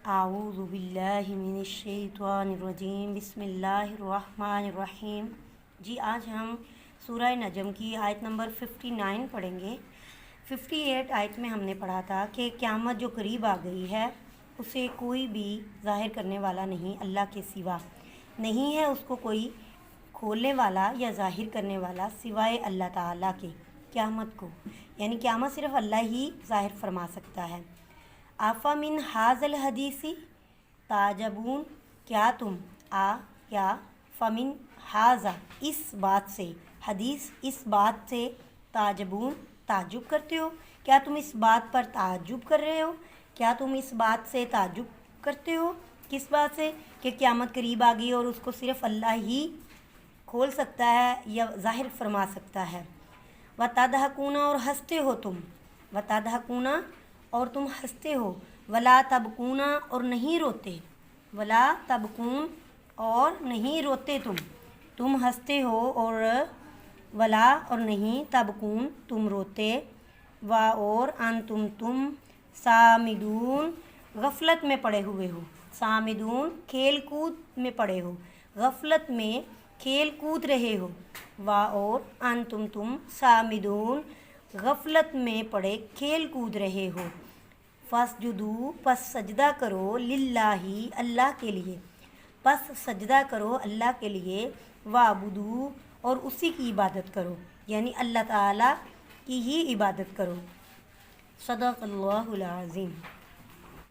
अऊज़ु बिल्लाहि मिनश्शैतानिर्रजीम बिस्मिल्लाहिर्रहमानिर्रहीम। जी आज हम सूरह नजम की आयत नंबर 59 पढ़ेंगे। 58 आयत में हमने पढ़ा था कि क़यामत जो करीब आ गई है उसे कोई भी ज़ाहिर करने वाला नहीं, अल्लाह के सिवा नहीं है उसको कोई खोलने वाला या ज़ाहिर करने वाला सिवाय अल्लाह ताला के। क़यामत को यानी क़यामत सिर्फ़ अल्लाह ही ज़ाहिर फरमा सकता है। आफ़ा मिन हाज़ल हदीसी ताजबून, क्या तुम क्या फ़मिन हाज़ा इस बात से, हदीस इस बात से, ताजबून ताजुब करते हो, क्या तुम इस बात पर ताजुब कर रहे हो, क्या तुम इस बात से ताजुब करते हो। किस बात से कि क़यामत करीब आ गई और उसको सिर्फ़ अल्लाह ही खोल सकता है या ज़ाहिर फरमा सकता है। व तदहकूना और हंसते हो तुम, व तदहकूना और तुम हंसते हो, वला तबकूना और नहीं रोते, वला तबकून और नहीं रोते तुम हंसते हो और वला और नहीं तबकून तुम रोते, व और तुम सामिदून गफलत में पड़े हुए हो, सामिदून खेल कूद में पड़े हो, गफलत में खेल कूद रहे हो, व और तुम सामिदून गफलत में पड़े खेल कूद रहे हो। फसजुदू पस सजदा करो, लिल्लाही अल्लाह के लिए, पस सजदा करो अल्लाह के लिए, वाबुदू और उसी की इबादत करो यानी अल्लाह ताला की ही इबादत करो। सदक़ल्लाहुल अज़ीम।